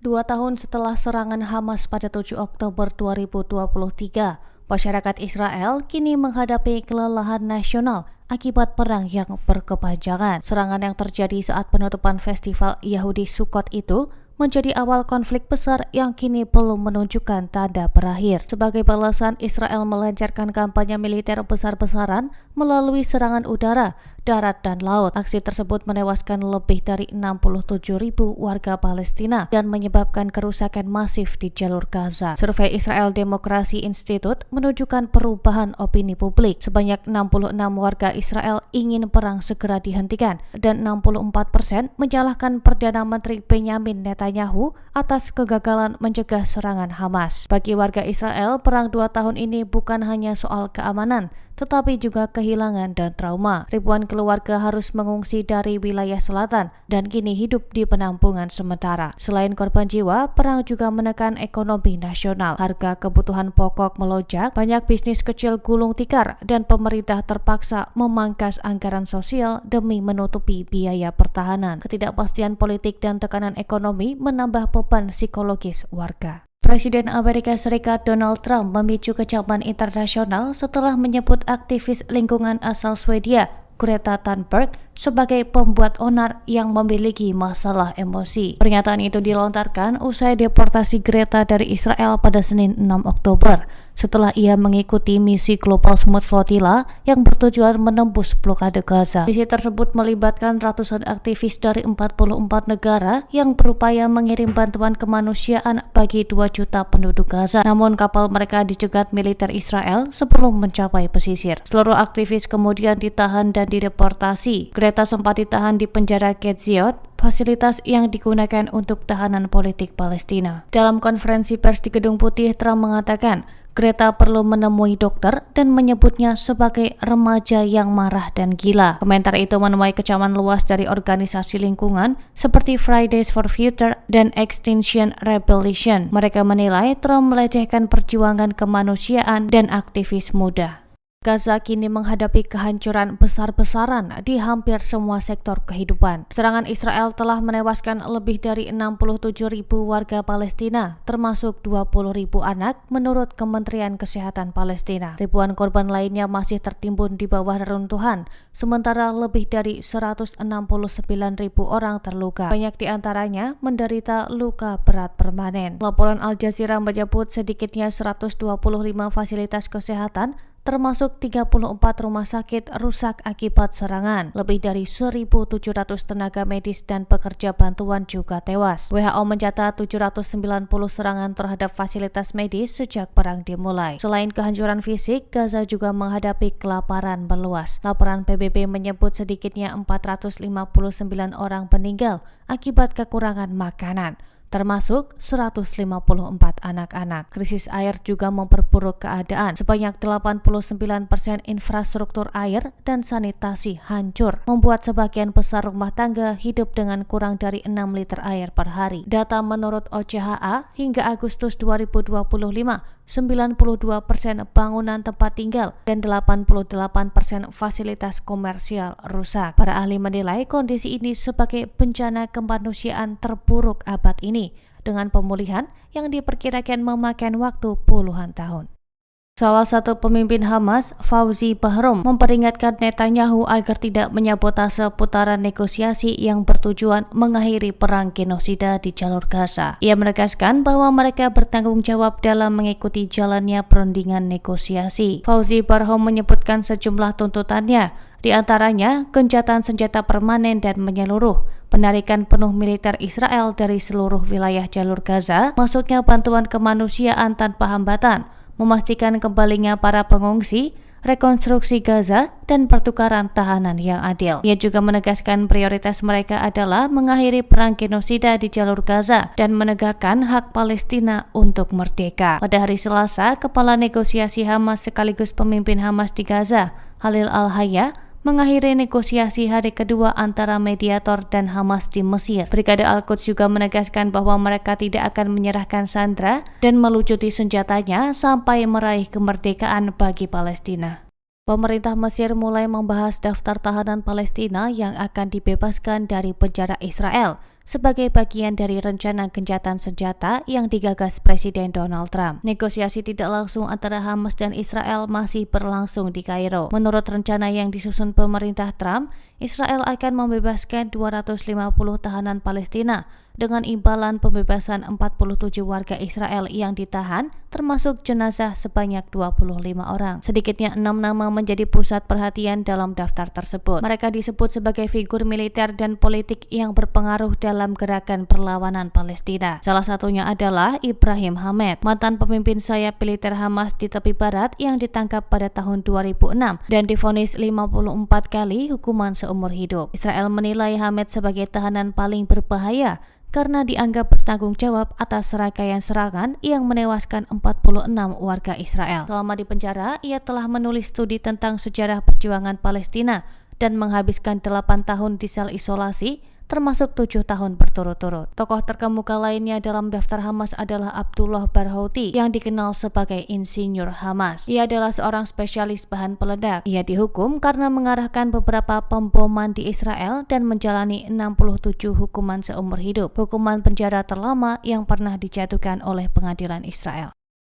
2 tahun setelah serangan Hamas pada 7 Oktober 2023, masyarakat Israel kini menghadapi kelelahan nasional akibat perang yang berkepanjangan. Serangan yang terjadi saat penutupan festival Yahudi Sukkot itu menjadi awal konflik besar yang kini belum menunjukkan tanda berakhir. Sebagai balasan, Israel melancarkan kampanye militer besar-besaran melalui serangan udara, darat, dan laut. Aksi tersebut menewaskan lebih dari 67.000 warga Palestina dan menyebabkan kerusakan masif di jalur Gaza. Survei Israel Democracy Institute menunjukkan perubahan opini publik. Sebanyak 66 warga Israel ingin perang segera dihentikan dan 64% menyalahkan Perdana Menteri Benjamin Netanyahu atas kegagalan mencegah serangan Hamas. Bagi warga Israel, perang 2 tahun ini bukan hanya soal keamanan, tetapi juga kehilangan dan trauma. Ribuan keluarga harus mengungsi dari wilayah selatan dan kini hidup di penampungan sementara. Selain korban jiwa, perang juga menekan ekonomi nasional. Harga kebutuhan pokok melonjak, banyak bisnis kecil gulung tikar, dan pemerintah terpaksa memangkas anggaran sosial demi menutupi biaya pertahanan. Ketidakpastian politik dan tekanan ekonomi menambah beban psikologis warga. Presiden Amerika Serikat Donald Trump memicu kecaman internasional setelah menyebut aktivis lingkungan asal Swedia, Greta Thunberg, sebagai pembuat onar yang memiliki masalah emosi. Pernyataan itu dilontarkan usai deportasi Greta dari Israel pada Senin 6 Oktober setelah ia mengikuti misi Global Smooth Flotilla yang bertujuan menembus blokade Gaza. Misi tersebut melibatkan ratusan aktivis dari 44 negara yang berupaya mengirim bantuan kemanusiaan bagi 2 juta penduduk Gaza. Namun kapal mereka dicegat militer Israel sebelum mencapai pesisir. Seluruh aktivis kemudian ditahan dan dideportasi. Greta sempat ditahan di penjara Ketziot, fasilitas yang digunakan untuk tahanan politik Palestina. Dalam konferensi pers di Gedung Putih, Trump mengatakan Greta perlu menemui dokter dan menyebutnya sebagai remaja yang marah dan gila. Komentar itu menuai kecaman luas dari organisasi lingkungan seperti Fridays for Future dan Extinction Rebellion. Mereka menilai Trump melecehkan perjuangan kemanusiaan dan aktivis muda. Gaza kini menghadapi kehancuran besar-besaran di hampir semua sektor kehidupan. Serangan Israel telah menewaskan lebih dari 67.000 warga Palestina, termasuk 20.000 anak menurut Kementerian Kesehatan Palestina. Ribuan korban lainnya masih tertimbun di bawah reruntuhan, sementara lebih dari 169.000 orang terluka. Banyak di antaranya menderita luka berat permanen. Laporan Al Jazeera menyebut sedikitnya 125 fasilitas kesehatan termasuk 34 rumah sakit rusak akibat serangan. Lebih dari 1.700 tenaga medis dan pekerja bantuan juga tewas. WHO mencatat 790 serangan terhadap fasilitas medis sejak perang dimulai. Selain kehancuran fisik, Gaza juga menghadapi kelaparan meluas. Laporan PBB menyebut sedikitnya 459 orang meninggal akibat kekurangan makanan, termasuk 154 anak-anak. Krisis air juga memperburuk keadaan. Sebanyak 89% infrastruktur air dan sanitasi hancur, membuat sebagian besar rumah tangga hidup dengan kurang dari 6 liter air per hari. Data menurut OCHA, hingga Agustus 2025, 92% bangunan tempat tinggal dan 88% fasilitas komersial rusak. Para ahli menilai kondisi ini sebagai bencana kemanusiaan terburuk abad ini, dengan pemulihan yang diperkirakan memakan waktu puluhan tahun. Salah satu pemimpin Hamas, Fauzi Bahrom, memperingatkan Netanyahu agar tidak menyabotase putaran negosiasi yang bertujuan mengakhiri perang genosida di jalur Gaza. Ia menegaskan bahwa mereka bertanggung jawab dalam mengikuti jalannya perundingan negosiasi. Fauzi Bahrom menyebutkan sejumlah tuntutannya, di antaranya gencatan senjata permanen dan menyeluruh, penarikan penuh militer Israel dari seluruh wilayah jalur Gaza, masuknya bantuan kemanusiaan tanpa hambatan, memastikan kembalinya para pengungsi, rekonstruksi Gaza, dan pertukaran tahanan yang adil. Ia juga menegaskan prioritas mereka adalah mengakhiri perang genosida di jalur Gaza dan menegakkan hak Palestina untuk merdeka. Pada hari Selasa, Kepala Negosiasi Hamas sekaligus pemimpin Hamas di Gaza, Khalil Al-Hayya, mengakhiri negosiasi hari kedua antara mediator dan Hamas di Mesir. Brigade Al-Quds juga menegaskan bahwa mereka tidak akan menyerahkan sandera dan melucuti senjatanya sampai meraih kemerdekaan bagi Palestina. Pemerintah Mesir mulai membahas daftar tahanan Palestina yang akan dibebaskan dari penjara Israel sebagai bagian dari rencana gencatan senjata yang digagas Presiden Donald Trump. Negosiasi tidak langsung antara Hamas dan Israel masih berlangsung di Kairo. Menurut rencana yang disusun pemerintah Trump, Israel akan membebaskan 250 tahanan Palestina dengan imbalan pembebasan 47 warga Israel yang ditahan, termasuk jenazah sebanyak 25 orang. Sedikitnya 6 nama menjadi pusat perhatian dalam daftar tersebut. Mereka disebut sebagai figur militer dan politik yang berpengaruh dalam gerakan perlawanan Palestina. Salah satunya adalah Ibrahim Hamad, mantan pemimpin sayap militer Hamas di tepi barat yang ditangkap pada tahun 2006 dan divonis 54 kali hukuman seumur hidup. Israel menilai Hamad sebagai tahanan paling berbahaya karena dianggap bertanggung jawab atas serangkaian serangan yang menewaskan 46 warga Israel. Selama di penjara, ia telah menulis studi tentang sejarah perjuangan Palestina dan menghabiskan 8 tahun di sel isolasi, termasuk 7 tahun berturut-turut. Tokoh terkemuka lainnya dalam daftar Hamas adalah Abdullah Barghouti yang dikenal sebagai insinyur Hamas. Ia adalah seorang spesialis bahan peledak. Ia dihukum karena mengarahkan beberapa pemboman di Israel dan menjalani 67 hukuman seumur hidup, hukuman penjara terlama yang pernah dijatuhkan oleh pengadilan Israel.